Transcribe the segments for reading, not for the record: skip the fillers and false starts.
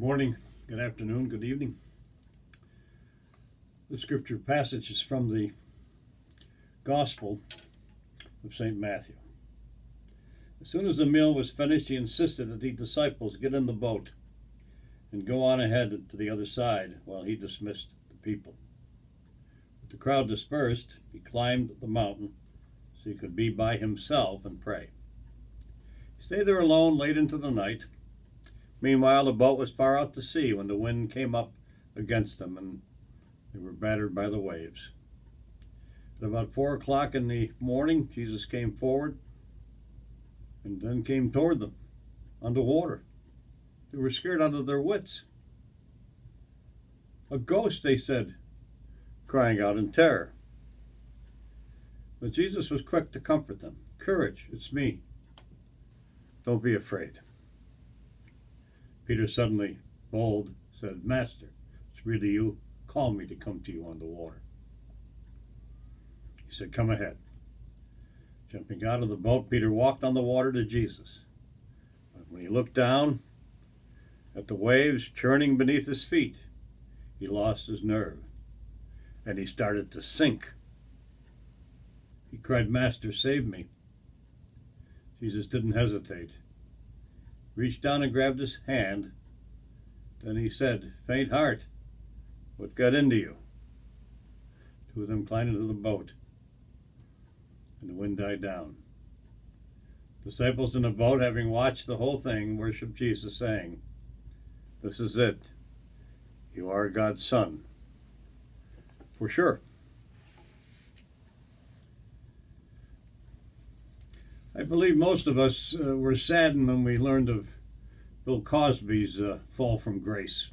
morning, good afternoon, good evening. The scripture passage is from the Gospel of St. Matthew. As soon as the meal was finished, he insisted that the disciples get in the boat and go on ahead to the other side while he dismissed the people. With the crowd dispersed, he climbed the mountain so he could be by himself and pray. He stayed there alone late into the night. Meanwhile, the boat was far out to sea when the wind came up against them and they were battered by the waves. At about 4 o'clock in the morning, Jesus came forward and then came toward them on the water. They were scared out of their wits. "A ghost," they said, crying out in terror. But Jesus was quick to comfort them. "Courage, it's me. Don't be afraid." Peter, suddenly bold, said, "Master, it's really you. Call me to come to you on the water." He said, "Come ahead." Jumping out of the boat, Peter walked on the water to Jesus. But when he looked down at the waves churning beneath his feet, he lost his nerve and he started to sink. He cried, "Master, save me." Jesus didn't hesitate. Reached down and grabbed his hand. Then he said, "Faint heart, what got into you?" Two of them climbed into the boat, and the wind died down. Disciples in the boat, having watched the whole thing, worshiped Jesus, saying, "This is it. You are God's Son, for sure." I believe most of us were saddened when we learned of Bill Cosby's fall from grace.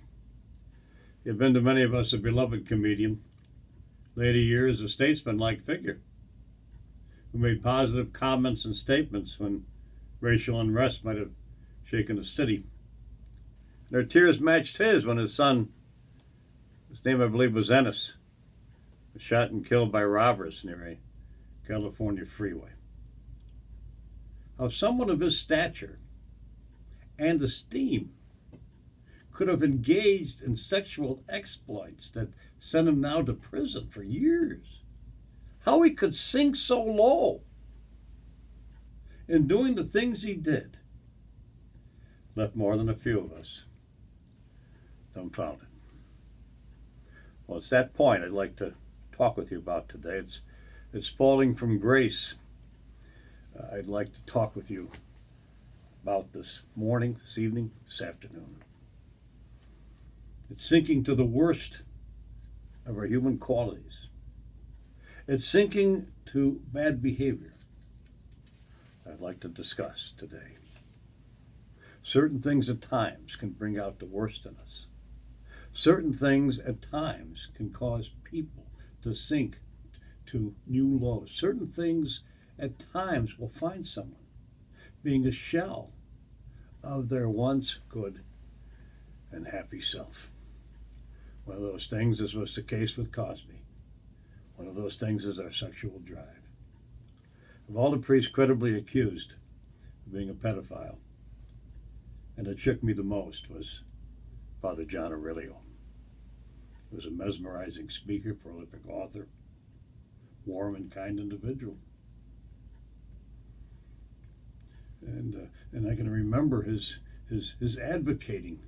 He had been to many of us a beloved comedian, later years a statesman-like figure, who made positive comments and statements when racial unrest might have shaken a city. Their tears matched his when his son, his name I believe was Ennis, was shot and killed by robbers near a California freeway. How someone of his stature and esteem could have engaged in sexual exploits that sent him now to prison for years. How he could sink so low in doing the things he did left more than a few of us dumbfounded. Well, it's that point I'd like to talk with you about today. It's falling from grace. I'd like to talk with you about this morning, this evening, this afternoon. It's sinking to the worst of our human qualities. It's sinking to bad behavior. I'd like to discuss today. Certain things at times can bring out the worst in us. Certain things at times can cause people to sink to new lows. Certain things at times will find someone being a shell of their once good and happy self. One of those things, as was the case with Cosby, one of those things is our sexual drive. Of all the priests credibly accused of being a pedophile, and that shook me the most was Father John Aurelio. He was a mesmerizing speaker, prolific author, warm and kind individual. And I can remember his advocating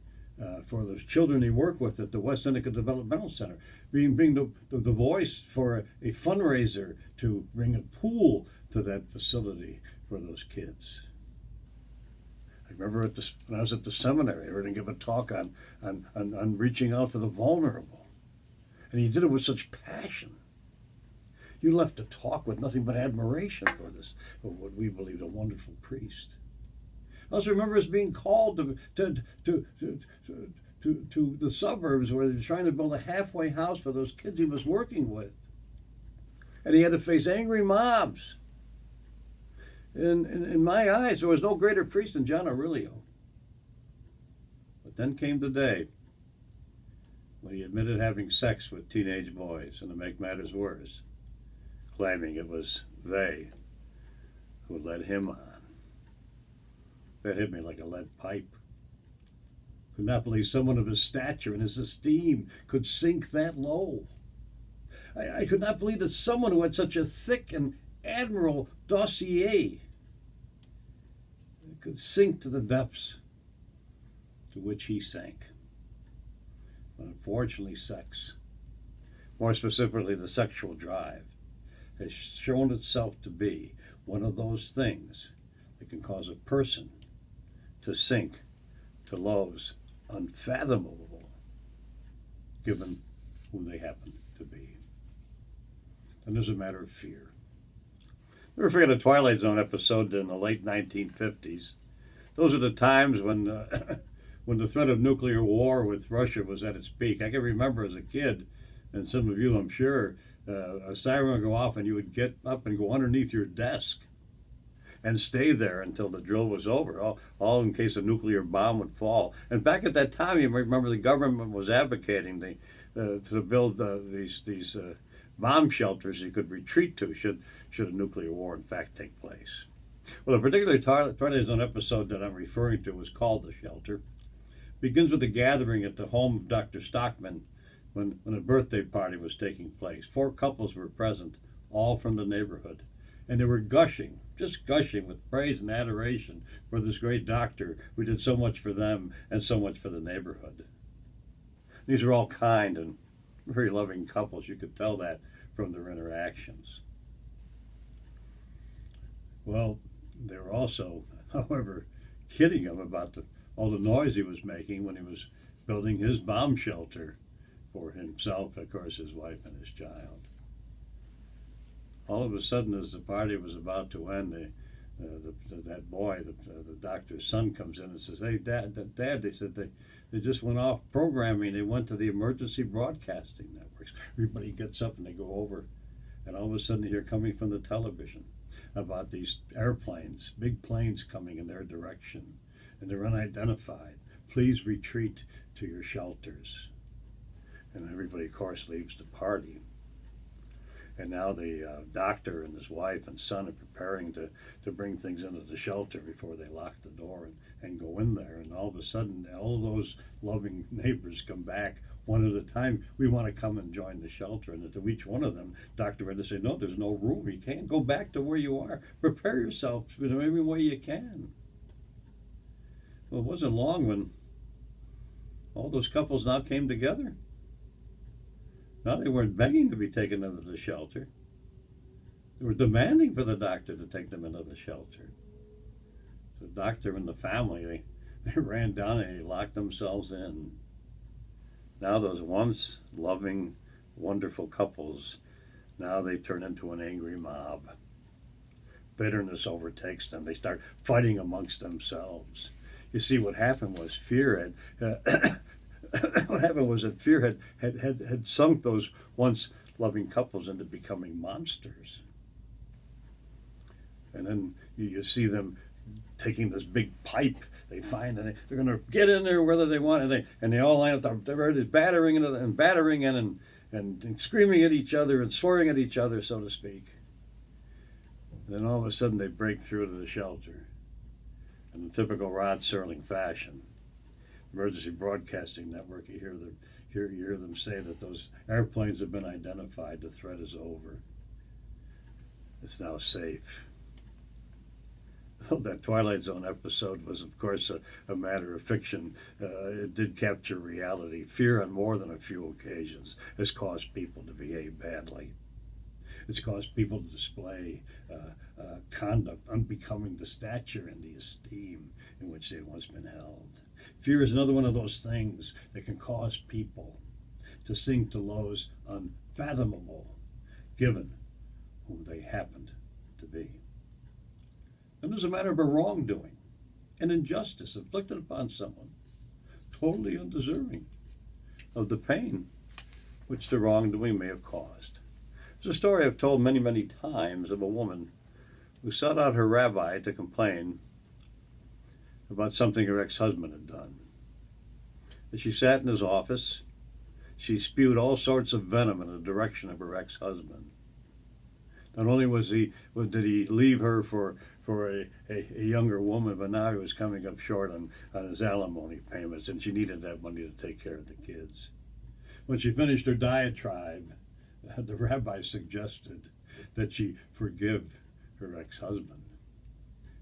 for those children he worked with at the West Seneca Developmental Center, being the voice for a fundraiser to bring a pool to that facility for those kids. I remember when I was at the seminary, I heard him give a talk on reaching out to the vulnerable, and he did it with such passion. You left the talk with nothing but admiration for what we believed a wonderful priest. I also remember us being called to the suburbs where they were trying to build a halfway house for those kids he was working with. And he had to face angry mobs. In my eyes, there was no greater priest than John Aurelio. But then came the day when he admitted having sex with teenage boys, and to make matters worse, claiming it was they who led him on. That hit me like a lead pipe. Could not believe someone of his stature and his esteem could sink that low. I could not believe that someone who had such a thick and admirable dossier could sink to the depths to which he sank. But unfortunately, sex, more specifically the sexual drive, has shown itself to be one of those things that can cause a person to sink to lows unfathomable, given who they happen to be. And there's a matter of fear. Never forget a Twilight Zone episode in the late 1950s. Those are the times when when the threat of nuclear war with Russia was at its peak. I can remember as a kid, and some of you, I'm sure, a siren would go off and you would get up and go underneath your desk and stay there until the drill was over, all in case a nuclear bomb would fall. And back at that time, you might remember the government was advocating to build these bomb shelters you could retreat to should a nuclear war in fact take place. Well, a particular Twilight Zone episode that I'm referring to was called The Shelter. It begins with a gathering at the home of Dr. Stockman when a birthday party was taking place. 4 couples were present, all from the neighborhood. And they were gushing, just gushing with praise and adoration for this great doctor who did so much for them and so much for the neighborhood. These are all kind and very loving couples. You could tell that from their interactions. Well, they were also, however, kidding him about all the noise he was making when he was building his bomb shelter for himself, of course, his wife and his child. All of a sudden, as the party was about to end, that boy, the doctor's son, comes in and says, "Hey, Dad," they said they just went off programming. They went to the emergency broadcasting networks. Everybody gets up and they go over, and all of a sudden, you're coming from the television about these airplanes, big planes coming in their direction, and they're unidentified. Please retreat to your shelters. And everybody, of course, leaves the party. And now the doctor and his wife and son are preparing to bring things into the shelter before they lock the door and go in there. And all of a sudden, all those loving neighbors come back one at a time. "We want to come and join the shelter." And to each one of them, Dr. had to say, "No, there's no room. You can't go back to where you are. Prepare yourself in every way you can." Well, it wasn't long when all those couples now came together. Now they weren't begging to be taken into the shelter. They were demanding for the doctor to take them into the shelter. The doctor and the family, they ran down and they locked themselves in. Now those once loving, wonderful couples, now they turn into an angry mob. Bitterness overtakes them. They start fighting amongst themselves. You see, what happened was fear had sunk those once loving couples into becoming monsters. And then you see them taking this big pipe they find, and they're going to get in there whether they want, and they all line up. They're battering in and screaming at each other and swearing at each other, so to speak. And then all of a sudden they break through to the shelter in the typical Rod Serling fashion. Emergency Broadcasting Network, you hear them say that those airplanes have been identified. The threat is over. It's now safe. Though that Twilight Zone episode was, of course, a matter of fiction, it did capture reality. Fear on more than a few occasions has caused people to behave badly. It's caused people to display conduct unbecoming the stature and the esteem in which they've once been held. Fear is another one of those things that can cause people to sink to lows unfathomable, given who they happened to be. And there's a matter of a wrongdoing, an injustice inflicted upon someone, totally undeserving of the pain which the wrongdoing may have caused. There's a story I've told many, many times of a woman who sought out her rabbi to complain about something her ex-husband had done. As she sat in his office, she spewed all sorts of venom in the direction of her ex-husband. Not only did he leave her for a younger woman, but now he was coming up short on his alimony payments, and she needed that money to take care of the kids. When she finished her diatribe, the rabbi suggested that she forgive her ex-husband.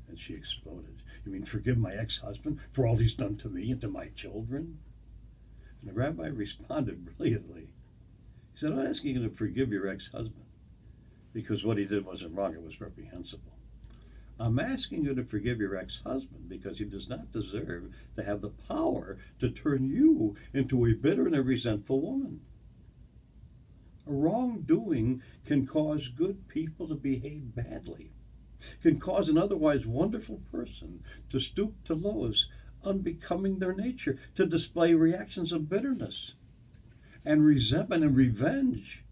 And she exploded. You mean forgive my ex-husband for all he's done to me and to my children? And the rabbi responded brilliantly. He said, I'm not asking you to forgive your ex-husband because what he did wasn't wrong, it was reprehensible. I'm asking you to forgive your ex-husband because he does not deserve to have the power to turn you into a bitter and a resentful woman. A wrongdoing can cause good people to behave badly, can cause an otherwise wonderful person to stoop to lows unbecoming their nature, to display reactions of bitterness and resentment and revenge,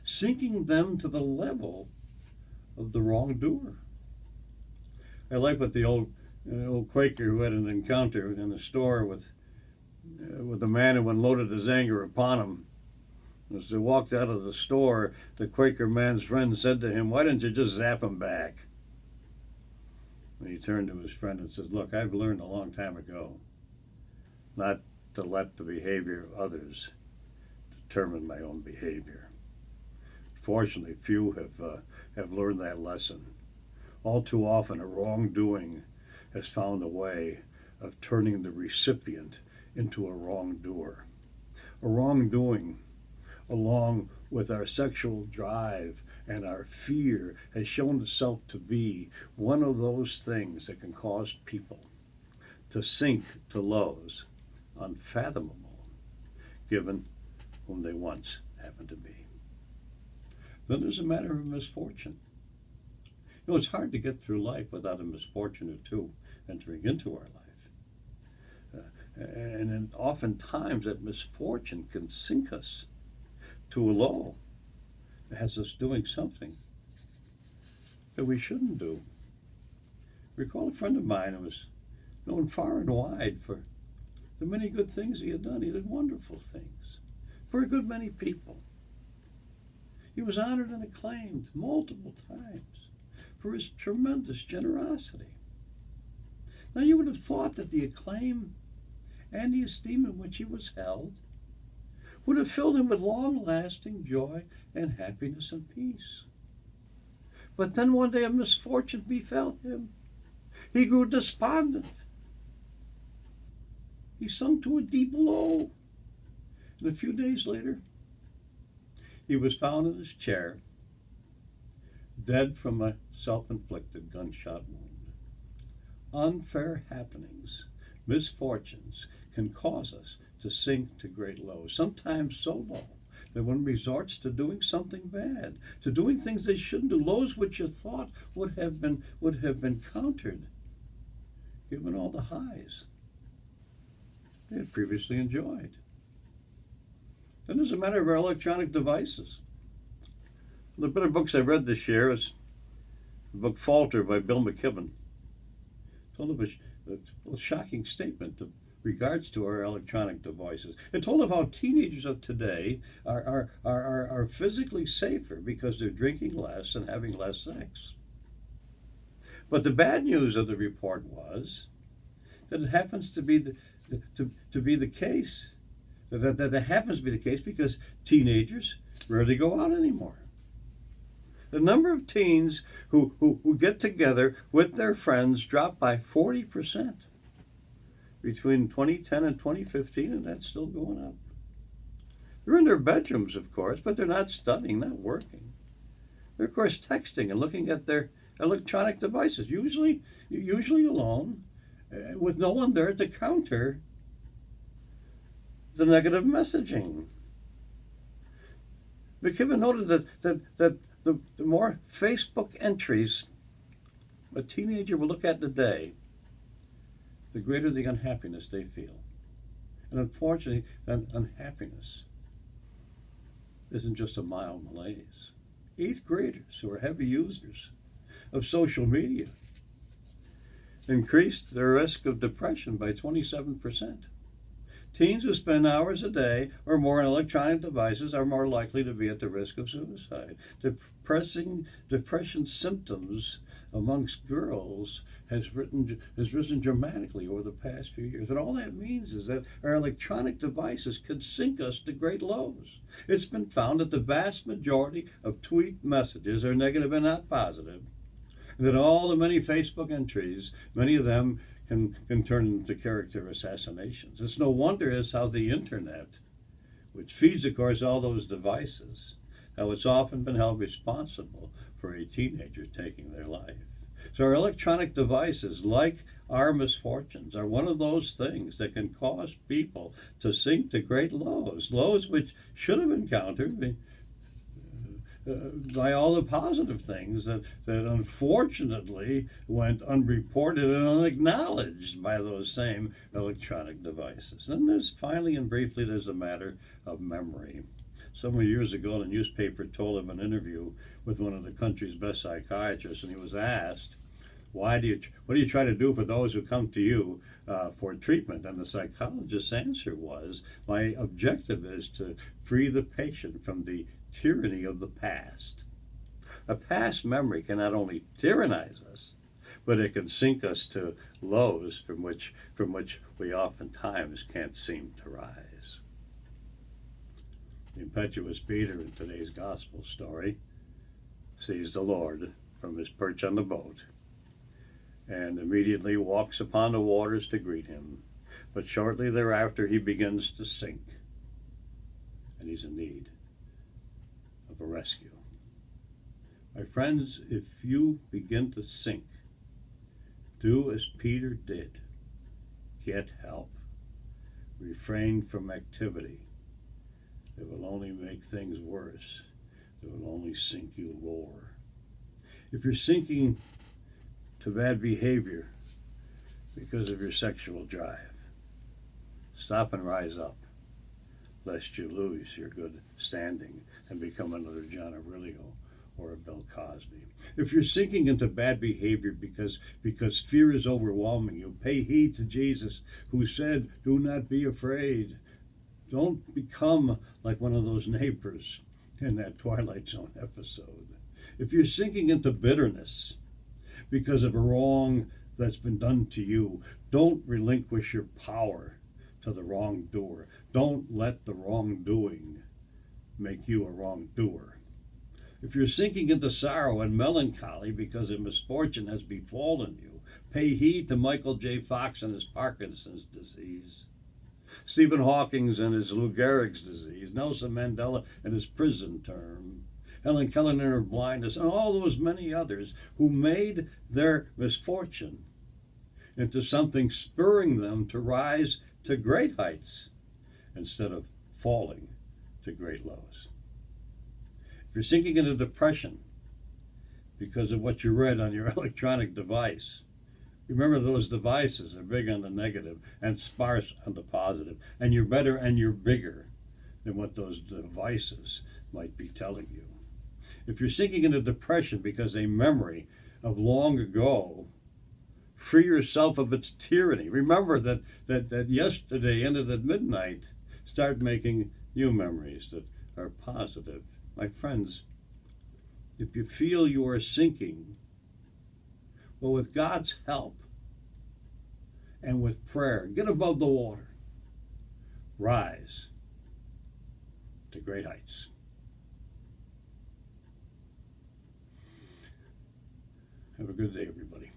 sinking them to the level of the wrongdoer. I like what the old Quaker who had an encounter in the store with the man who unloaded his anger upon him. As they walked out of the store, the Quaker man's friend said to him, "Why didn't you just zap him back?" And he turned to his friend and said, "Look, I've learned a long time ago not to let the behavior of others determine my own behavior." Fortunately, few have learned that lesson. All too often, a wrongdoing has found a way of turning the recipient into a wrongdoer. A wrongdoing, along with our sexual drive and our fear, has shown itself to be one of those things that can cause people to sink to lows unfathomable, given whom they once happened to be. Then there's a matter of misfortune. You know, it's hard to get through life without a misfortune or two entering into our life. And then oftentimes that misfortune can sink us to a low. It has us doing something that we shouldn't do. I recall a friend of mine who was known far and wide for the many good things he had done. He did wonderful things for a good many people. He was honored and acclaimed multiple times for his tremendous generosity. Now, you would have thought that the acclaim and the esteem in which he was held would have filled him with long-lasting joy and happiness and peace. But then one day a misfortune befell him. He grew despondent. He sunk to a deep low. And a few days later, he was found in his chair, dead from a self-inflicted gunshot wound. Unfair happenings, misfortunes, can cause us to sink to great lows, sometimes so low that one resorts to doing something bad, to doing things they shouldn't do, lows which you thought would have been countered, given all the highs they had previously enjoyed. Then there's a matter of our electronic devices. The better books I've read this year is the book Falter by Bill McKibben. Told of a shocking statement in regards to our electronic devices. It told of how teenagers of today are physically safer because they're drinking less and having less sex. But the bad news of the report was that it happens to be the case. That happens to be the case because teenagers rarely go out anymore. The number of teens who get together with their friends dropped by 40% between 2010 and 2015, and that's still going up. They're in their bedrooms, of course, but they're not studying, not working. They're, of course, texting and looking at their electronic devices, usually alone, with no one there to counter the negative messaging. McKibben noted that the more Facebook entries a teenager will look at today, the greater the unhappiness they feel. And unfortunately, that unhappiness isn't just a mild malaise. 8th graders who are heavy users of social media increased their risk of depression by 27%. Teens who spend hours a day or more on electronic devices are more likely to be at the risk of suicide. Depression symptoms amongst girls has risen dramatically over the past few years. And all that means is that our electronic devices could sink us to great lows. It's been found that the vast majority of tweet messages are negative and not positive. And that all the many Facebook entries, many of them can turn into character assassinations. It's no wonder as how the internet, which feeds, of course, all those devices, how it's often been held responsible for a teenager taking their life. So our electronic devices, like our misfortunes, are one of those things that can cause people to sink to great lows, lows which should have encountered by all the positive things that unfortunately went unreported and unacknowledged by those same electronic devices. And there's finally and briefly, there's a matter of memory. Several years ago, the newspaper told of an interview with one of the country's best psychiatrists, and he was asked, what do you try to do for those who come to you for treatment? And the psychologist's answer was, my objective is to free the patient from the tyranny of the past. A past memory can not only tyrannize us, but it can sink us to lows from which we oftentimes can't seem to rise. The impetuous Peter in today's gospel story sees the Lord from his perch on the boat and immediately walks upon the waters to greet him. But shortly thereafter he begins to sink, and he's in need of a rescue. My friends, if you begin to sink, do as Peter did. Get help. Refrain from activity that will only make things worse, that will only sink you lower. If you're sinking to bad behavior because of your sexual drive, stop and rise up, lest you lose your good standing and become another John Aurelio or a Bill Cosby. If you're sinking into bad behavior because fear is overwhelming you, pay heed to Jesus, who said, do not be afraid. Don't become like one of those neighbors in that Twilight Zone episode. If you're sinking into bitterness because of a wrong that's been done to you, don't relinquish your power to the wrongdoer. Don't let the wrongdoing make you a wrongdoer. If you're sinking into sorrow and melancholy because a misfortune has befallen you, pay heed to Michael J. Fox and his Parkinson's disease, Stephen Hawking's and his Lou Gehrig's disease, Nelson Mandela and his prison term, Helen Keller and her blindness, and all those many others who made their misfortune into something spurring them to rise to great heights instead of falling to great lows. If you're sinking into depression because of what you read on your electronic device, remember those devices are big on the negative and sparse on the positive, and you're better and you're bigger than what those devices might be telling you. If you're sinking into depression because a memory of long ago, free yourself of its tyranny. Remember that yesterday ended at midnight. Start making new memories that are positive. My friends, if you feel you are sinking, well, with God's help and with prayer, get above the water. Rise to great heights. Have a good day, everybody.